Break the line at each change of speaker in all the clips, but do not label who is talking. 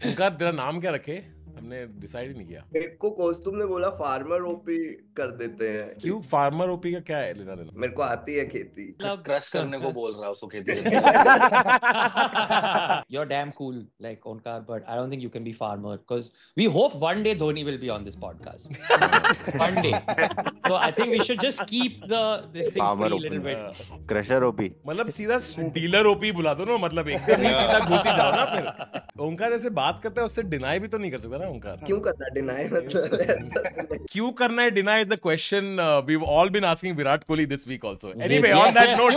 ओंकार तेरा नाम क्या रखे? हमने डिसाइड ही नहीं किया।
एक को कौस्तुभ ने बोला फार्मर ओपी कर देते हैं।
क्यों? फार्मर ओपी का क्या है लेना देना?
मेरे को आती है खेती।
क्रश करने को बोल रहा है उसको खेती
You're damn cool, like Onkar, but I don't think you can be farmer because we hope one day Dhoni will be on this podcast. One day. So I think we should just keep this thing
Farmer
free a little bit.
Crusher OP
मतलब सीधा dealer OP बुला दो ना, मतलब एकदम ही सीधा घुसी जाओ ना फिर। ओंकार ऐसे बात करता है, उससे डिनाई भी तो नहीं कर सकता ना ओंकार।
क्यों करना डिनाई? मतलब ऐसा तो नहीं।
क्यों करना है deny is the question we've all been asking Virat Kohli this week also. Anyway, on that note,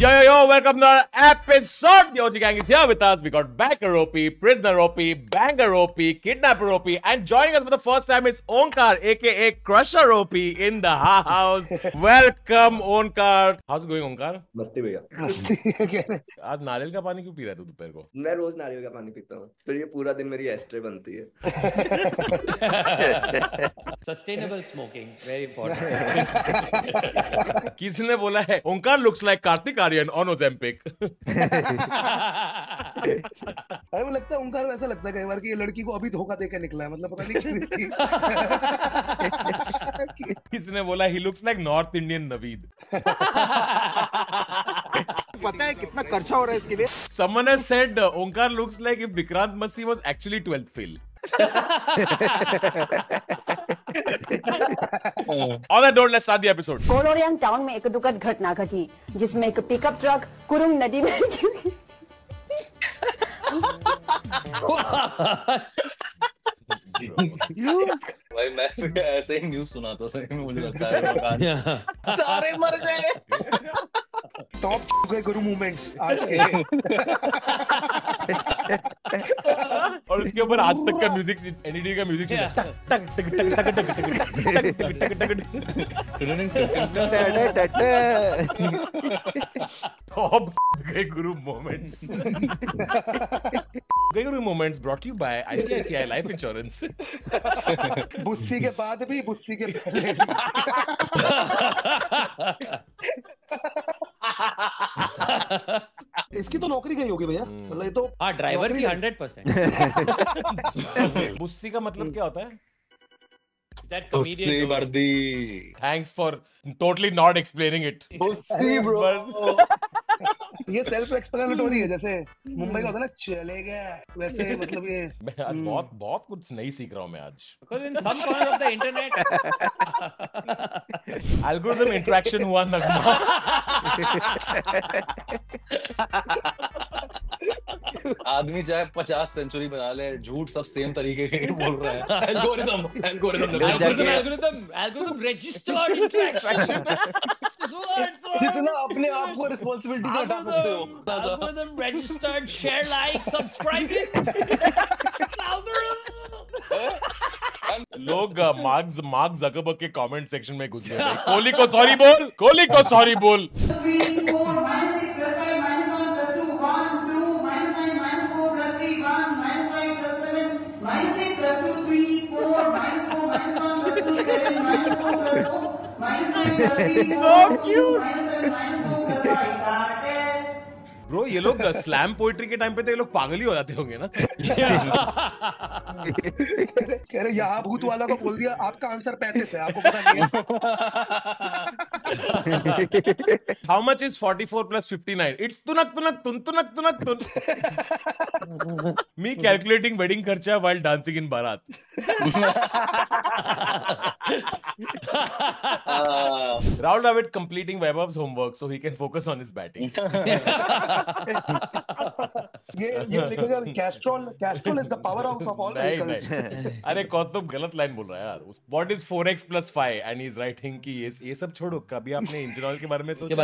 yo, welcome to the episode. The OG gang is here with us. We got Backer OP, Prisoner OP, Banger OP, Kidnapper OP, and joining us for the first time is Onkar, aka Crusher OP, in the house. Welcome, Onkar. How's it going, Onkar?
मस्ती भैया।
आज नारियल का पानी क्यों P रहा है तू दोपहर को?
मैं रोज नारियल का पानी पीता हूँ, फिर ये पूरा दिन मेरी एस्ट्रे बनती है।
Sustainable smoking, very important.
किसने बोला है ओंकार looks like Kartik Aaryan on Ozempic?
अरे वो लगता है ओंकार ऐसा लगता है कई बार कि ये लड़की को अभी धोखा देकर निकला है, मतलब पता नहीं क्यों इसकी।
किसने बोला he looks like North Indian Naveed?
पता है कितना खर्चा हो रहा है इसके लिए?
Someone has said Onkar looks like if Vikrant Massey was actually 12th fail. On that note, let's start the episode.
कोलोरियन टाउन में एक दुखद घटना घटी जिसमें एक पिकअप ट्रक कुरुंग नदी में गिरी।
भाई मैं फिर ऐसे ही न्यूज़ सुनाता सही में, मुझे लगता है सारे मर गए।
टॉप गए गुरु मूवमेंट्स आज के।
और उसके ऊपर आज तक का म्यूजिक, एनईडी का म्यूजिक टक टक टक टक टक टक टॉप गए गुरु मोमेंट्स। गए guru moments brought you by ICICI life insurance.
बुस्सी के बाद भी, बुस्सी के पहले भी। इसकी तो नौकरी गई होगी भैया, मतलब ये तो
हाँ ड्राइवर की 100%.
बुस्सी का मतलब क्या होता है?
That comedian.
वर्दी।
Thanks for totally not explaining it.
बुस्सी ब्रो।
ये सेल्फ एक्सप्लेनेटरी है, जैसे मुंबई का होता है ना चले गया, वैसे मतलब ये।
मैं आज बहुत कुछ नहीं सीख रहा हूँ मैं आज।
Because in some corner of the internet.
Algorithm interaction हुआ नगमा।
आदमी चाहे 50 सेंचुरी बना ले, झूठ सब सेम तरीके के बोल रहा है।
Algorithm registered interaction.
जितना अपने आप को रिस्पांसिबिलिटी से हटा सकते हो।
Algorithm registered, share, like, subscribe.
लोग मार्क जकरबर्ग के कमेंट सेक्शन में घुस गए। कोहली को सॉरी बोल, कोहली को सॉरी बोल।
3, 4, -6, +5, -1, +2, 1, 2, -9, -4, +3, 1, -5, +7, -8, +2, 3, 4, -4, -1, +2, 7, -4, +4, -9, +3,
So cute.
-7, -4, +5, that is
bro ये लोग स्लैम पोएट्री के टाइम पे तो ये लोग पागल ही हो जाते होंगे ना।
कह रहे यहाँ भूत वाला को बोल दिया, आपका आंसर 35 है, आपको पता नहीं है।
How much is 44 plus 59? It's तुनक तुनक तुन तुनक तुनक तुन। Me calculating wedding खर्चा while dancing in Bharat. Rahul Dravid completing Vaibhav's homework so he can focus on his batting.
ये लिखेगा Castrol is the powerhouse of all vehicles.
अरे कौस्तुभ गलत line बोल रहा है यार। What is 4x plus 5 and he's writing कि ये सब छोड़ो, कभी आपने इंजन ऑयल के बारे में सोचा?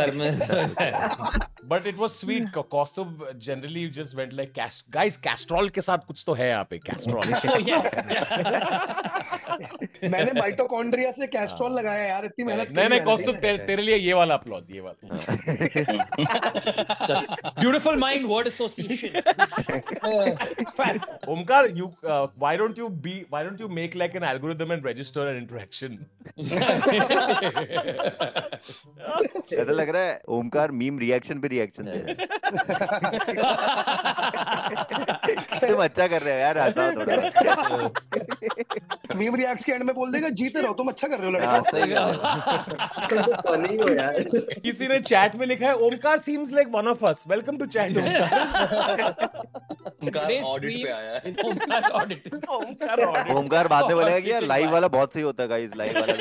But it was sweet. Kaustubh generally just went like, guys, Castrol के साथ कुछ तो है यहाँ पे, Castrol.
मैंने माइटोकॉन्ड्रिया से कैस्ट्रॉल लगाया यार, इतनी मेहनत की।
नहीं Kaustubh तेरे लिए ये वाला अप्लॉज, ये वाला।
Beautiful mind, what word association.
Omkar, why don't you make like an algorithm and register an interaction?
ऐसा लग रहा है ओमकार मीम रिएक्शन पे रिएक्शन दे रहा है। तुम अच्छा कर रहे हो यार, हंसाओ थोड़ा।
मीम रिएक्ट्स के एंड में बोल देगा जीते रहो, तुम अच्छा कर रहे हो
हाँ,
लड़के।
सही है।
तुम तो फनी हो यार।
किसी ने चैट में लिखा है Omkar seems like one of us. Welcome to chat.
Omkar
Today's
audit पे
stream
आया है।
in Omkar audit.
ओमकार बाद में बोलेगा कि यार लाइव वाला बहुत सही होता है गाइस, लाइव वाला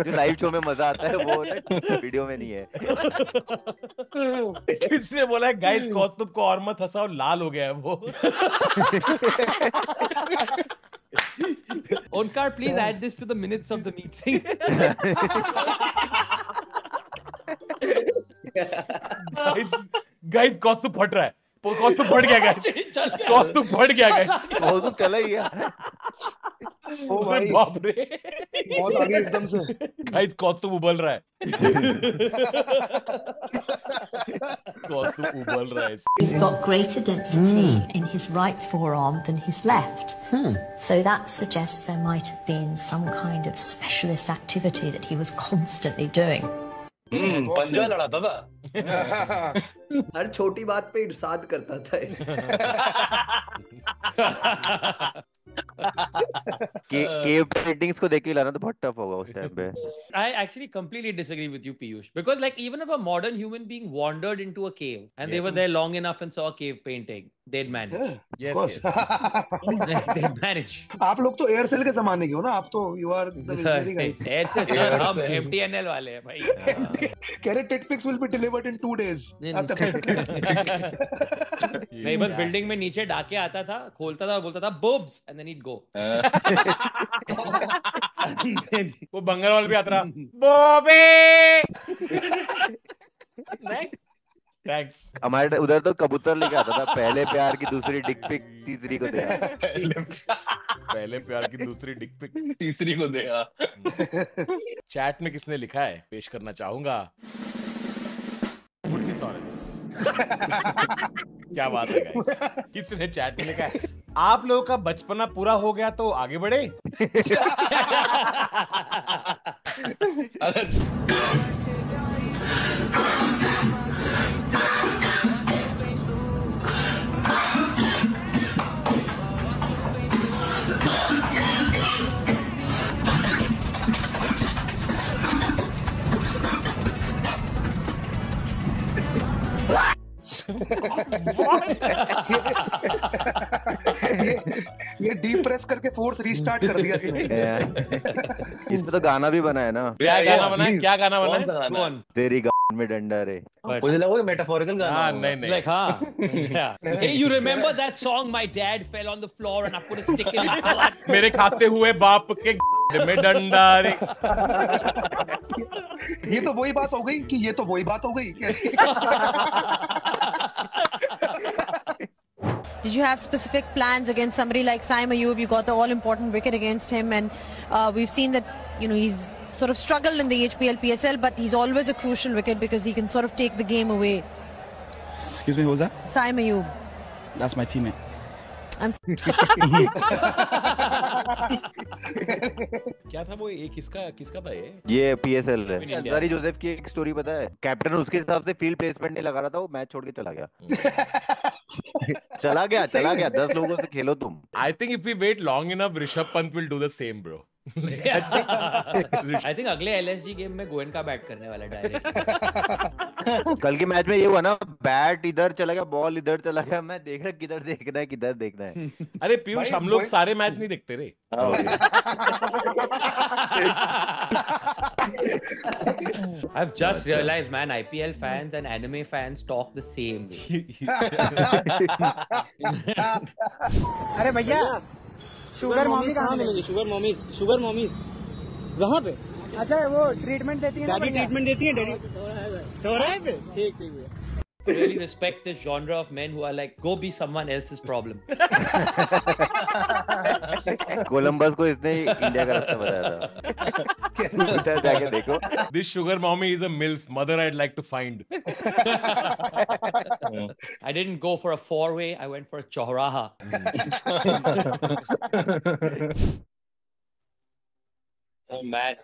जो लाइव शो में मजा आता है वो वीडियो में नहीं है।
किसी ने बोला है गाइस कौस्तुभ को और मत हंसाओ, लाल हो गया है वो।
Omkar, please add this to the minutes of the meeting.
Guys Kaustubh फट रहा है, कौस्तुभ फट गया गाइस, कौस्तुभ फट गया गाइस।
वो तो चला ही गया।
ओ भाई
बाप रे,
बहुत आगे एकदम से।
गाइस कौस्तुभ उबल रहा है। कौस्तुभ उबल रहा है।
He's got greater density in his right forearm than his left. So that suggests there might have been some kind of specialist activity that he was constantly doing.
पंजा लड़ाता था।
हर छोटी बात पे इरशाद करता था।
केव पेंटिंग्स को देख के लाना तो बहुत टफ होगा उस टाइम पे।
I actually completely disagree with you, Piyush, because like even if a modern human being wandered into a cave and they were there long enough and saw a cave painting, they'd manage.
Yes, yes.
They'd manage.
आप लोग तो Aircel के जमाने के हो ना, आप तो you are the visionary guys।
हम MTNL वाले हैं भाई।
कह रहे टिक pics will be delivered in 2 days।
नहीं, बस बिल्डिंग में नीचे डाके आता था, खोलता था और बोलता था boobs and then he'd go.
वो बंगाल भी आता रहा, बॉबे। थैंक्स।
हमारे उधर तो कबूतर लेके आता था, पहले प्यार की दूसरी डिक पिक तीसरी को दे।
पहले प्यार की दूसरी डिक पिक
तीसरी को देगा।
चैट में किसने लिखा है, पेश करना चाहूंगा। क्या बात है गाइस, किसने चैट में लिखा है, आप लोगों का बचपना पूरा हो गया तो आगे बढ़े।
ये डीप प्रेस करके फोर्स रीस्टार्ट कर दिया इसने।
इसमें तो गाना भी बना है ना।
क्या गाना बना है, क्या गाना बना
कौन सा
है?
गाना है?
तेरी गान में डंडा रे।
मुझे लगा वो मेटाफोरिकल गाना
हाँ,
होगा।
नहीं नहीं।
Like, हाँ. Yeah. Hey, you remember that song, My Dad Fell on the Floor and I put a stick in his butt?
मेरे खाते हुए बाप के में डंडा रे।
ये तो वही बात हो गई कि ये तो वही बात हो गई।
Did you have specific plans against somebody like Saim Ayub? You got the all-important wicket against him, and we've seen that he's sort of struggled in the HPL, PSL, but he's always a crucial wicket because he can sort of take the game away.
Excuse me, who's that?
Saim Ayub.
That's my teammate.
क्या था वो, ये किसका था ये?
ये PSL है। Ansari Joseph की एक स्टोरी पता है, कैप्टन उसके हिसाब से फील्ड प्लेसमेंट नहीं लगा रहा था, वो मैच छोड़ के चला गया। चला गया 10 लोगों से खेलो तुम।
I think if we wait long enough, Rishabh Pant will do the same, bro.
I think अगले LSG गेम में गोयनका बैट करने वाला डायरेक्ट।
कल के मैच में ये हुआ ना, बैट इधर चला गया, बॉल इधर चला गया, मैं देख रहा किधर देखना है।
अरे पीयूष, हम लोग सारे मैच नहीं देखते रे।
I've just realized, man, IPL fans and anime fans talk the same way.
अरे भैया, शुगर मॉमी कहाँ मिलेगी? शुगर मॉमीज वहाँ पे। अच्छा, वो ट्रीटमेंट देती है, डैडी ट्रीटमेंट देती है, डैडी चौराहे पे। ठीक भैया।
Really respect this genre of men who are like, go be someone else's problem.
Columbus को इसने इंडिया का रास्ता बताया था। उधर जाके देखो.
This sugar mommy is a MILF, mother I'd like to find.
I didn't go for a 4-way. I went for a chowraha. Oh man.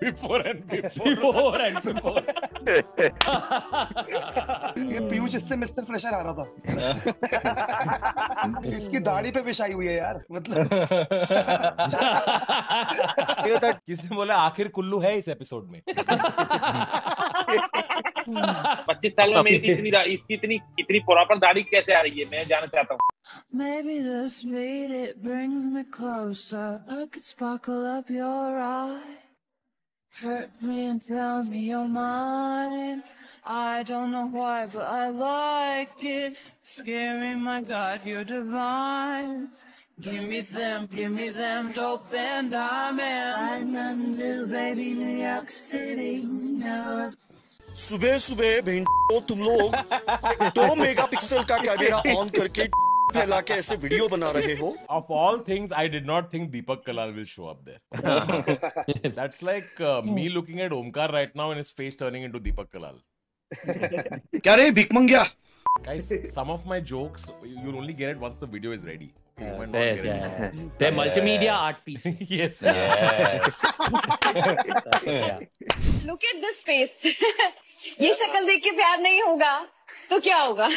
Before and before.
Before and before.
ये पीयूष इससे mister fresher आ रहा था. इसकी दाढ़ी पे विष आई हुई है यार, मतलब.
किसने बोला आखिर कुल्लू है इस एपिसोड में?
25 साल में मेरी इसकी इतनी प्रॉपर दाढ़ी कैसे आ रही है, मैं जानना चाहता हूँ.
Maybe the speed it brings me closer. I could sparkle up your eye. Hurt me and tell me you're mine. I don't know why, but I like it. Scary, my God, you're divine. Give me them dope and diamonds. I'm new baby, New York City. No.
सुबह सुबह भेंटो तुम लोग 2 megapixel का camera on करके फैला के ऐसे video बना रहे हो.
Of all things, I did not think Deepak Kalal will show up there. That's like me looking at Omkar right now and his face turning into Deepak Kalal.
क्या रे भिकमंगिया?
Guys, some of my jokes you'll only get it once the video is ready. You might not
They're
get it.
they're multimedia art pieces.
Yes.
Yeah.
Look at this face. ये शक्ल देख के प्यार नहीं होगा तो क्या होगा?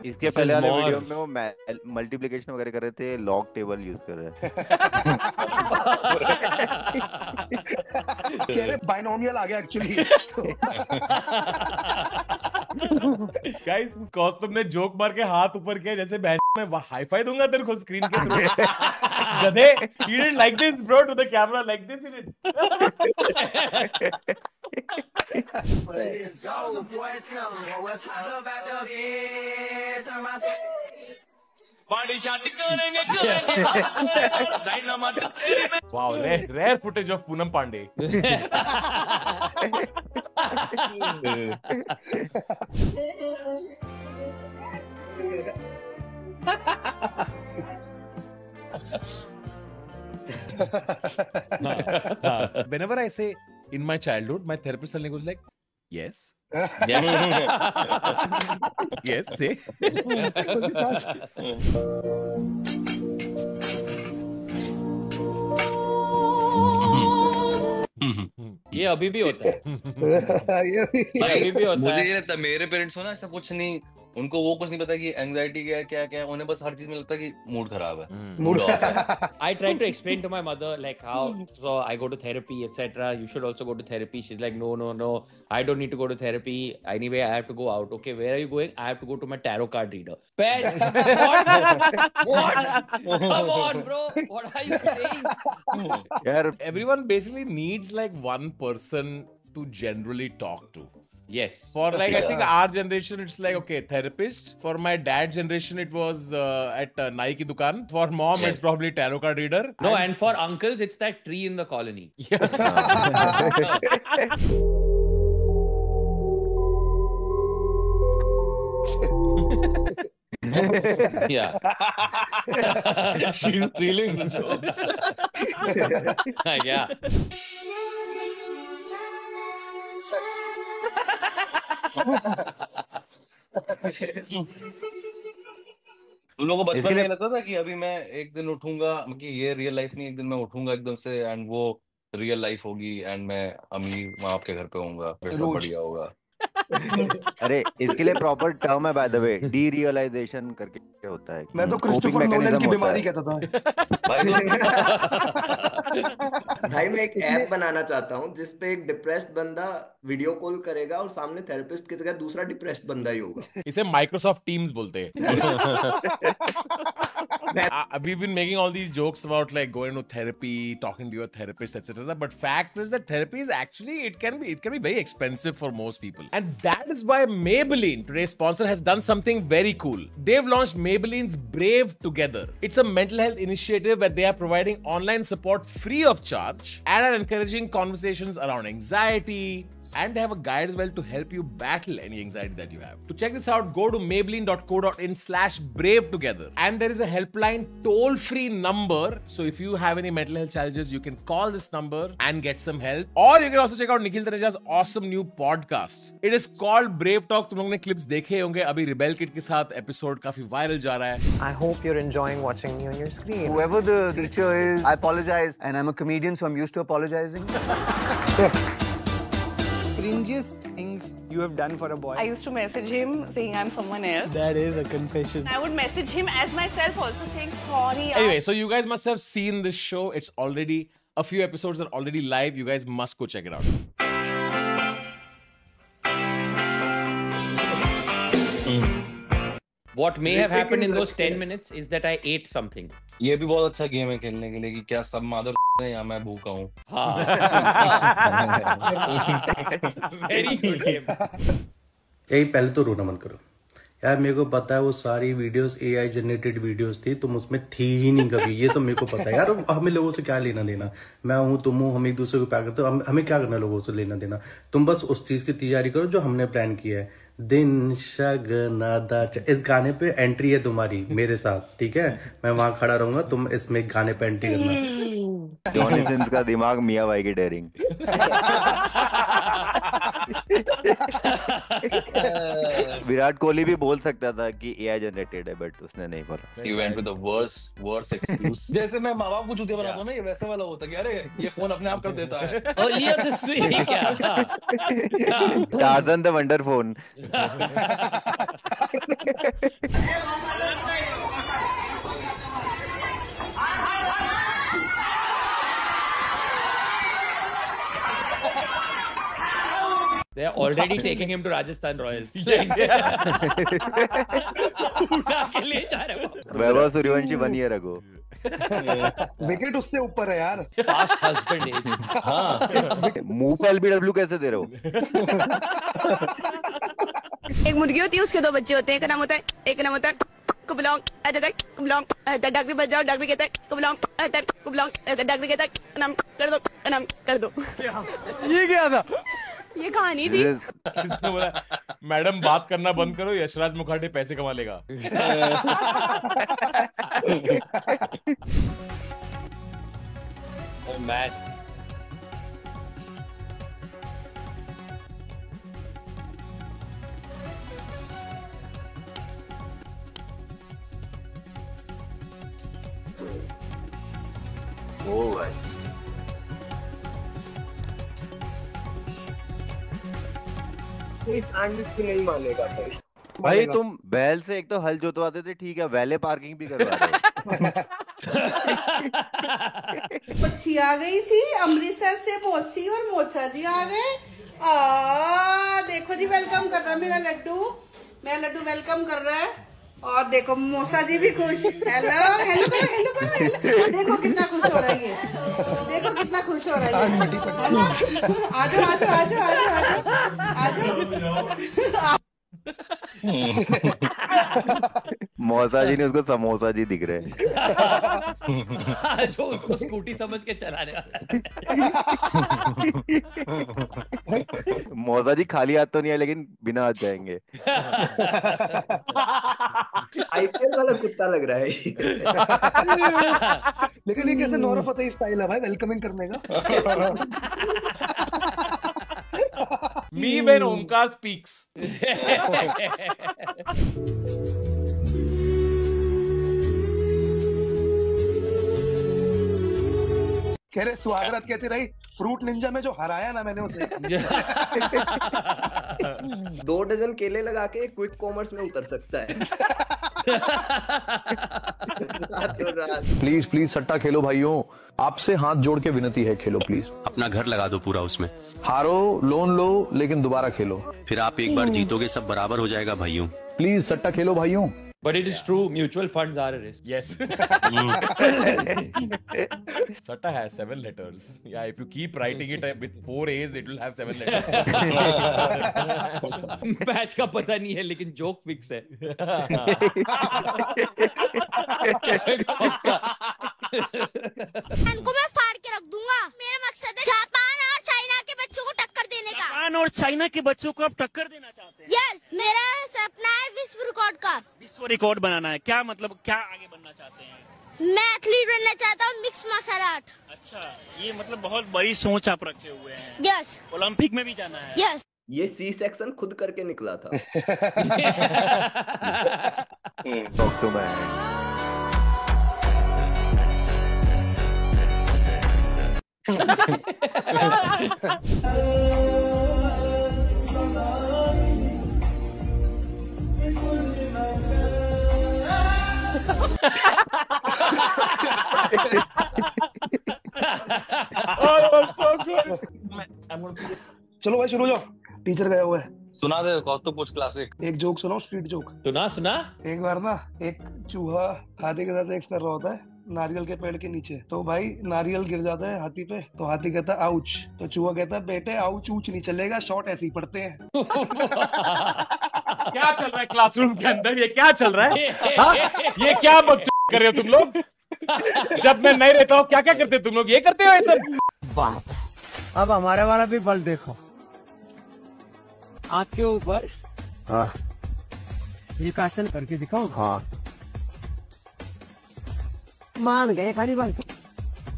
इसके पहले वाले वीडियो में वो मल्टीप्लिकेशन वगैरह कर रहे थे, लॉग टेबल यूज कर रहे
कह रहे बाइनोमियल आ गया एक्चुअली.
गाइस, कॉज तुमने जोक मार के हाथ ऊपर किया जैसे मैं हाई फाई दूंगा तेरे को स्क्रीन के थ्रू. गधे, you didn't like this bro to the camera like this you did. Wow, rare footage of Poonam Pandey. Whenever I say in my childhood, my therapist suddenly goes like, yes. Yes, say.
ये अभी भी होता है.
अभी भी होता है. मुझे ये लगता है मेरे पेरेंट्स हो ना ऐसा कुछ नहीं, उनको वो कुछ नहीं पता कि एंजाइटी क्या है, क्या क्या, उन्हें बस हर चीज में लगता है कि मूड खराब है, मूड ऑफ है.
I tried to explain to my mother like how so I go to therapy etc. You should also go to therapy. She's like no, I don't need to go to therapy. Anyway, I have to go out. Okay, where are you going? I have to go to my tarot card reader. What? Come on, bro. What are you saying?
Yeah, everyone basically needs like one person to generally talk to.
Yes.
For like, I think our generation, it's like, okay, therapist. For my dad's generation, it was at Nai ki dukan. For mom, it's probably tarot card reader.
No, and for uncles, it's that tree in the colony. Yeah.
She's thrilling the jokes.
Yeah.
तुम लोगों को बचपन में लगता था कि अभी मैं एक दिन उठूंगा, कि ये रियल लाइफ नहीं, एक दिन मैं उठूंगा एकदम से एंड वो रियल लाइफ होगी एंड मैं अमीर माँ बाप के घर पे होऊंगा, फिर सब बढ़िया होगा.
अरे इसके लिए प्रॉपर टर्म है by the way, derealization करके होता है.
मैं तो क्रिस्टोफर नोलन की बीमारी कहता था.
भाई मैं एक ऐप बनाना चाहता हूँ जिसपे एक डिप्रेस्ड बंदा वीडियो कॉल करेगा और सामने थेरेपिस्ट की जगह दूसरा डिप्रेस्ड बंदा ही होगा.
इसे माइक्रोसॉफ्ट टीम्स बोलते हैं. We've been making all these jokes about like going to therapy, talking to your therapist, etc. But fact is that therapy is actually it can be very expensive for most people, and that is why Maybelline, today's sponsor, has done something very cool. They've launched Maybelline's Brave Together. It's a mental health initiative where they are providing online support free of charge and are encouraging conversations around anxiety, and they have a guide as well to help you battle any anxiety that you have. To check this out, go to maybelline.co.in/brave together, and there is a helpline toll-free number. So if you have any mental health challenges, you can call this number and get some help. Or you can also check out Nikhil Taneja's awesome new podcast. It is called Brave Talk. तुम लोगों ने clips देखे होंगे. अभी Rebel Kid के साथ episode काफी viral जा रहा है.
I hope you're enjoying watching me on your screen.
Whoever the teacher is, I apologize, and I'm a comedian, so I'm used to apologizing.
Cringiest thing you have done for a boy?
I used to message him saying I'm someone else.
That is a confession.
I would message him as myself also saying sorry.
Anyway, so you guys must have seen this show. It's already, a few episodes are already live. You guys must go check it out.
What may have happened in those 10 minutes is that I ate something.
ये भी बहुत अच्छा game है खेलने के लिए कि क्या सब मादर है या मैं भूखा हूँ.
Very good game.
यही पहले तो रोना मत करो यार. मेरे को पता है वो सारी वीडियोस AI जनरेटेड वीडियोस थी, तुम उसमें थी ही नहीं कभी. ये सब मेरे को पता है यार. हमें लोगों से क्या लेना देना. मैं हूँ, तुम हो, हम एक दूसरे को प्यार करते हो. हमें क्या करना लोगों से लेना देना. तुम बस उस चीज की तैयारी करो जो हमने प्लान किया है. दिन शगनादा, इस गाने पे एंट्री है तुम्हारी मेरे साथ, ठीक है. मैं वहां खड़ा रहूंगा, तुम इसमें गाने पे एंट्री करना.
जॉनी सिंस का दिमाग मियां भाई की डेयरिंग. विराट कोहली भी बोल सकता था कि AI जनरेटेड है, बट उसने नहीं बोला.
He went with the worst excuse. जैसे मैं माँ बाप को चूतिया बनाता हूँ ना, ये वैसे वाला होता कि अरे ये फोन अपने आप कर देता है.
Earlier this week, क्या?
Tarzan the Wonder Phone.
They are already taking him to Rajasthan Royals.
Vaibhav Suryavanshi 1 year ago.
Wicket उससे ऊपर है यार.
Past husband age.
हाँ. मुंह पे LBW कैसे दे रहे हो?
एक मुर्गी होती है, उसके 2 बच्चे होते हैं. एक नाम होता है कुबलोंग, डॉक्टर बच जाओ. डॉक्टर कहता है कुबलोंग, डॉक्टर कहता है नाम कर दो.
ये क्या था?
ये कहानी थी.
किसने बोला मैडम बात करना बंद करो, यशराज मुखर्जी पैसे कमा लेगा.
Oh man.
Oh भाई.
नहीं मानेगा
भाई. तुम बैल से एक तो हल जोतवाते थे, ठीक है, वैले पार्किंग भी करवा रहे.
मच्छी आ गई थी अमृतसर से, मौसी और मोचा जी आ गए. देखो जी वेलकम कर रहा है मेरा लड्डू वेलकम कर रहा है. और देखो मौसा जी भी खुश. हेलो करो. देखो कितना खुश हो रही है. आजो.
मौसा जी ने उसको समोसा जी दिख रहे हैं.
जो उसको स्कूटी समझ के चलाने वाला है.
मौसा जी खाली हाथ तो नहीं है, लेकिन बिना हाथ जाएंगे.
IPL वाला कुत्ता लग रहा है.
लेकिन ये कैसे नौरा फतेही स्टाइल है भाई वेलकमिंग करने का.
Me when Omkar speaks.
कह रहे स्वागत कैसी रही फ्रूट निंजा में जो हराया ना मैंने उसे.
2 डजन केले लगा के क्विक कॉमर्स में उतर सकता है.
प्लीज सट्टा खेलो भाइयों. आपसे हाथ जोड़ के विनती है, खेलो प्लीज.
अपना घर लगा दो पूरा उसमें.
हारो लोन लो लेकिन दोबारा खेलो.
फिर आप एक बार जीतोगे सब बराबर हो जाएगा भाइयों.
प्लीज सट्टा खेलो भाइयों.
But it is true, mutual funds are a risk.
Yes. Satta has 7 letters. Yeah, if you keep writing it with 4 A's, it will have 7 letters.
Match का पता नहीं है लेकिन जोक फिक्स है.
इनको मैं फाड़ के रख दूंगा. मेरा मकसद है जापान और चाइना के बच्चों को टक्कर देने का.
जापान और चाइना के बच्चों को आप टक्कर देना चाहते हैं?
यस, मेरा सपना है विश्व रिकॉर्ड का.
विश्व रिकॉर्ड बनाना है. क्या मतलब, क्या आगे बनना चाहते हैं?
मैं एथलीट बनना चाहता हूँ, मिक्स मार्शल आर्ट.
अच्छा, ये मतलब बहुत बड़ी सोच आप रखे हुए हैं.
यस.
ओलंपिक में भी जाना है.
यस.
ये सी सेक्शन खुद करके निकला था.
चलो भाई शुरू हो जाओ. टीचर गया हुआ है.
सुना दे कौतुक कुछ क्लासिक.
एक जोक सुनाओ, स्ट्रीट जोक.
सुना.
एक बार ना एक चूहा हाथी के साथ सेक्स कर रहा होता है नारियल के पेड़ के नीचे. तो भाई नारियल गिर जाता है हाथी पे. तो हाथी कहता है आउच. तो चूहा कहता है बेटे आउच ऊच नहीं चलेगा, शॉर्ट ऐसे ही पड़ते हैं.
क्या चल रहा है क्लासरूम के अंदर? ये क्या चल रहा है? हाँ? ये क्या बकचोद कर रहे हो तुम लोग? जब मैं नहीं रहता हूँ क्या क्या करते तुम लोग? ये करते हो ये सब?
अब हमारे वाला भी बल देखो. आँख के ऊपर विकासन करके दिखाओ.
हाँ.
मान गए खाली बात.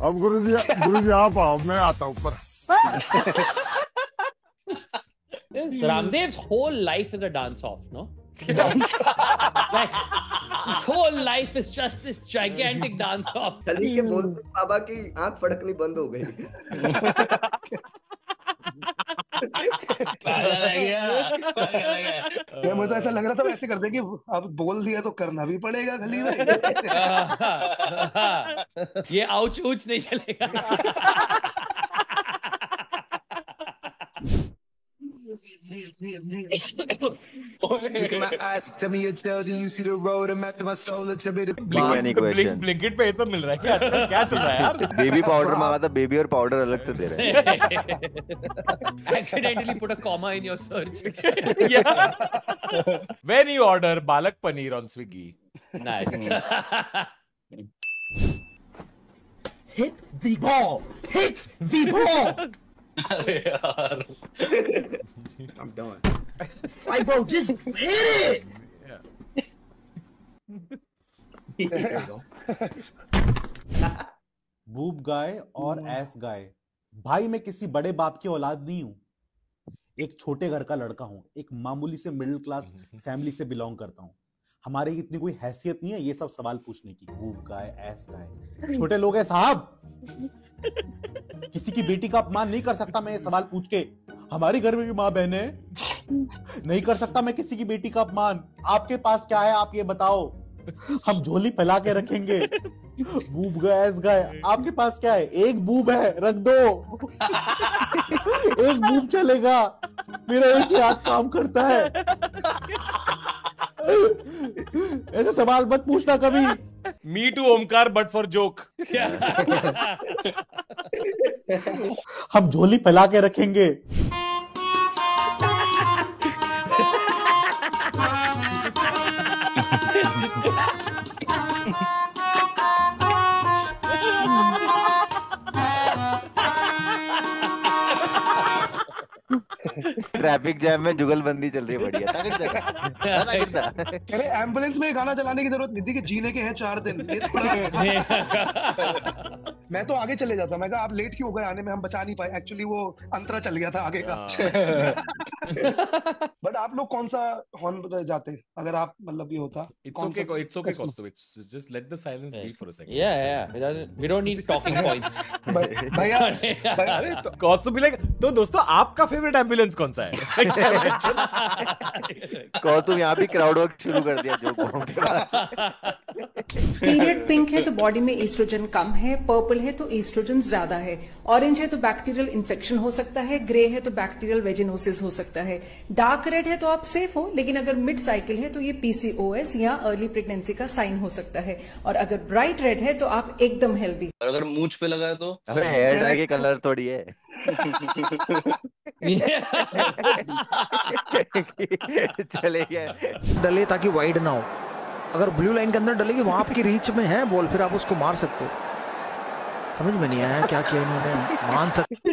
अब गुरुजी आप आओ, मैं आता हूँ ऊपर.
Ramdev's whole life is a dance-off, no? Like, his whole life is just this gigantic dance-off.
खली के बोलते बाबा की आंख फड़कनी बंद हो गई.
मुझे तो ऐसा लग रहा था ऐसे करते कि अब बोल दिया तो करना भी पड़ेगा खली भाई.
ये आउच ऊच नहीं चलेगा.
ब्लिंकिट पे ये सब मिल रहा है क्या? क्या चल रहा है यार?
बेबी पाउडर मांगा था, बेबी और पाउडर अलग से दे रहे हैं.
Accidentally put a comma in your search.
Yeah. When you order Balak Paneer on Swiggy.
Nice.
Hit the ball. Hit the ball. I'm done. Like, bro, just hit it.
Boob guy और ass गाय. भाई मैं किसी बड़े बाप की औलाद नहीं हूं. एक छोटे घर का लड़का हूं. एक मामूली से मिडिल क्लास फैमिली से बिलोंग करता हूं. हमारे इतनी कोई हैसियत नहीं है ये सब सवाल पूछने की. बूब गाय एस गाय. छोटे लोग हैं साहब. किसी की बेटी का अपमान नहीं कर सकता मैं ये सवाल पूछ के. हमारे घर में भी माँ बहन है. नहीं कर सकता मैं किसी की बेटी का अपमान. आपके पास क्या है आप ये बताओ. हम झोली फैला के रखेंगे. बूब गैस गए. आपके पास क्या है? एक बूब है, रख दो. एक बूब चलेगा. मेरा एक ही हाथ काम करता है. ऐसे सवाल मत पूछना कभी.
Me too Omkar but for joke.
हम झोली फैला के रखेंगे.
ट्रैफिक जैम में जुगलबंदी चल रही है. बढ़िया.
अरे एम्बुलेंस में गाना चलाने की जरूरत नहीं थी कि जीने के हैं 4 दिन. ये थोड़ा मैं तो आगे चले जाता. मैं कहा आप लेट क्यों हो गए आने में, हम बचा नहीं पाए. एक्चुअली वो अंतरा चल गया था आगे का. बट आप लोग कौन सा हॉर्न जाते अगर आप मतलब ये होता?
It's okay Kaustubh. Just let the silence be for a second.
Yeah. We don't need talking points.
भैया
अरे Kaustubh भी like, तो दोस्तों आपका फेवरेट एम्बुलेंस कौन सा है?
Kaustubh यहाँ भी क्राउड वर्क शुरू कर दिया जोकों के बाद.
पीरियड पिंक है तो बॉडी में ईस्ट्रोजन कम है, पर्पल है तो ईस्ट्रोजन ज्यादा है, ऑरेंज है तो बैक्टीरियल इन्फेक्शन हो सकता है, ग्रे है तो बैक्टीरियल वेजिनोसिस हो सकता है, डार्क रेड है तो आप सेफ हो, लेकिन अगर मिड साइकिल है तो ये PCOS या अर्ली प्रेगनेंसी का साइन हो सकता है, और अगर ब्राइट रेड है तो आप एकदम हेल्दी।
और अगर मूंछ पे लगा है तो
हेयर डाई के कलर थोड़ी है। चले गए
डले ताकि वाइड ना हो। अगर ब्लू लाइन के अंदर डलेगी वहां आपकी रीच में है बॉल, फिर आप उसको मार सकते हो। समझ में नहीं आया क्या किया इन्होंने, मान सकते।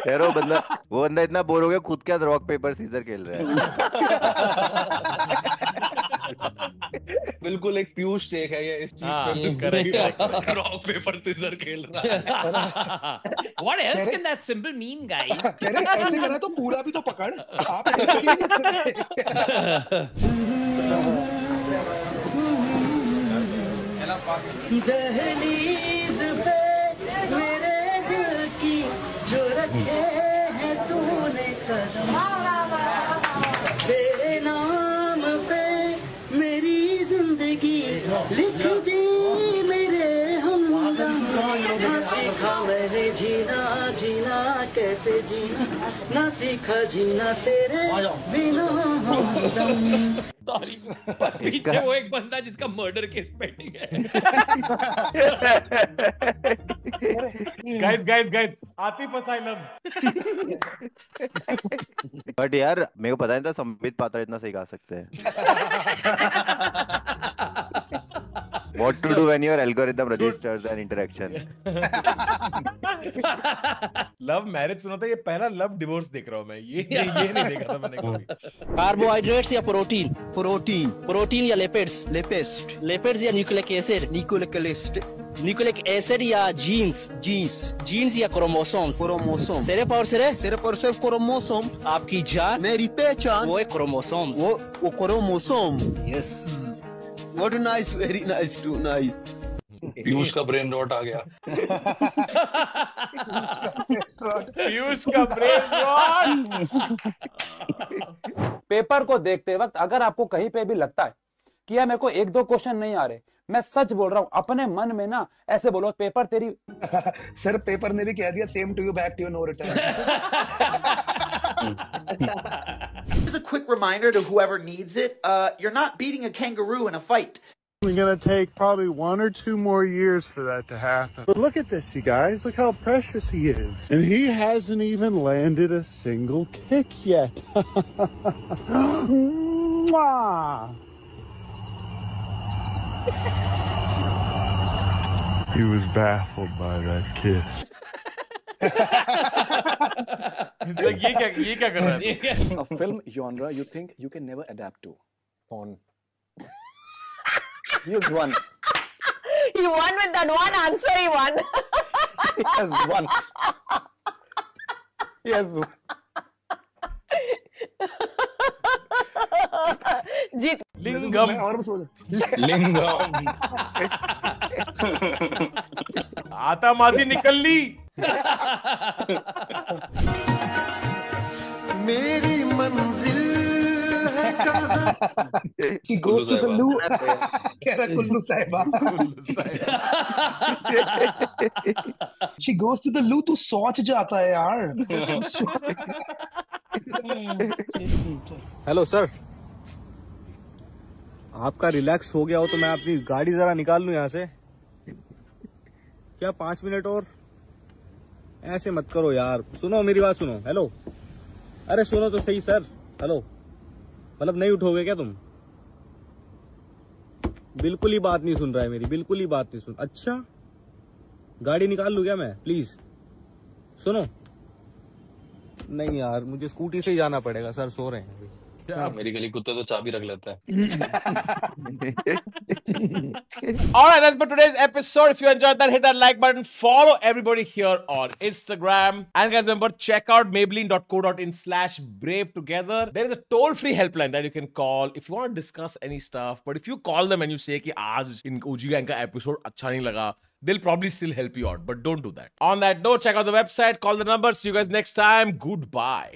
यार वो बंदा इतना बोर हो गया खुद क्या रॉक पेपर सीजर खेल रहा है।
बिल्कुल एक पीयूष टेक है ये इस चीज पे।
करेक्ट।
रॉक पेपर सीजर खेल रहा है।
What else can that symbol mean, guys?
कह रहे ऐसे करा तो पूरा भी तो पकड़। आप ऐसे क्यों नहीं
दहलीज पे मेरे दिल की जो रखे हैं तूने कदम, तेरे नाम पे मेरी जिंदगी लिख दी मेरे हमदम। ना सीखा मैंने जीना, जीना कैसे जीना, ना सीखा जीना तेरे बिना हमदम।
सॉरी, पीछे वो एक बंदा जिसका मर्डर केस पेंडिंग है।
गाइस आतिफ असलम।
बट यार मेरे को पता नहीं था संबित पात्रा इतना सही गा सकते हैं। What to do when your algorithm registers an interaction?
Love marriage सुना था, ये पहला लव डिवोर्स देख रहा हूँ मैं। ये नहीं देखा था मैंने कभी।
कार्बोहाइड्रेट्स या प्रोटीन? प्रोटीन या लिपिड्स? लिपिड्स या न्यूक्लिक एसिड? न्यूक्लिक एसिड या जीन्स या क्रोमोसोम्स? सिर्फ और सिर्फ क्रोमोसोम। आपकी जान, मेरी पहचान, वो है क्रोमोसोम्स। वो chromosome. Yes. What nice, very nice, too nice.
Piyush का ब्रेन रॉट आ गया।
पीयूष का ब्रेन रॉट।
पेपर को देखते वक्त अगर आपको कहीं पे भी लगता है कि यार मेरे को 1-2 क्वेश्चन नहीं आ रहे, मैं सच बोल रहा हूँ, अपने मन में ना ऐसे बोलो पेपर तेरी।
सर पेपर ने भी कह दिया same to you, back to you, no return.
Just a quick reminder to whoever needs it, you're not beating a kangaroo in a fight.
We're gonna take probably 1 or 2 more years for that to happen. But look at this, you guys. Look how precious he is. And he hasn't even landed a single kick yet. Mwah! He was baffled by that kiss.
He's like, ये क्या कर रहा है?
A film genre you think you can never adapt to? Porn. Here's one.
He won with that one answer. He won.
Here's one. Here's one.
जीत।
लिंगम। आता माजी निकल ली।
मेरी मंजिल है कहाँ?
She goes to the loo. कह रहा कुल्लू साहिबा। She goes to the loo तो सोच जाता है यार।
हेलो सर, आपका रिलैक्स हो गया हो तो मैं अपनी गाड़ी जरा निकाल लूं यहाँ से क्या? 5 मिनट और? ऐसे मत करो यार, सुनो मेरी बात सुनो। हेलो, अरे सुनो तो सही सर। हेलो, मतलब नहीं उठोगे क्या तुम? बिल्कुल ही बात नहीं सुन रहा है मेरी, बिल्कुल ही बात नहीं सुन। अच्छा, गाड़ी निकाल लूं क्या मैं? प्लीज सुनो। नहीं यार, मुझे स्कूटी से ही जाना पड़ेगा सर, सो रहे हैं अभी।
मेरी गली कुत्ते तो चाबी रख लेता है।
Alright, that's for today's episode. If you enjoyed that, hit that like button. Follow everybody here on Instagram. And guys, remember, check out maybelline.co.in/bravetogether. There is a toll-free helpline that you can call if you want to discuss any stuff. But if you call them and you say कि आज इन OG Gang का episode अच्छा नहीं लगा, they'll probably still help you out. But don't do that. On that note, check out the website, call the number. See you guys next time. Goodbye.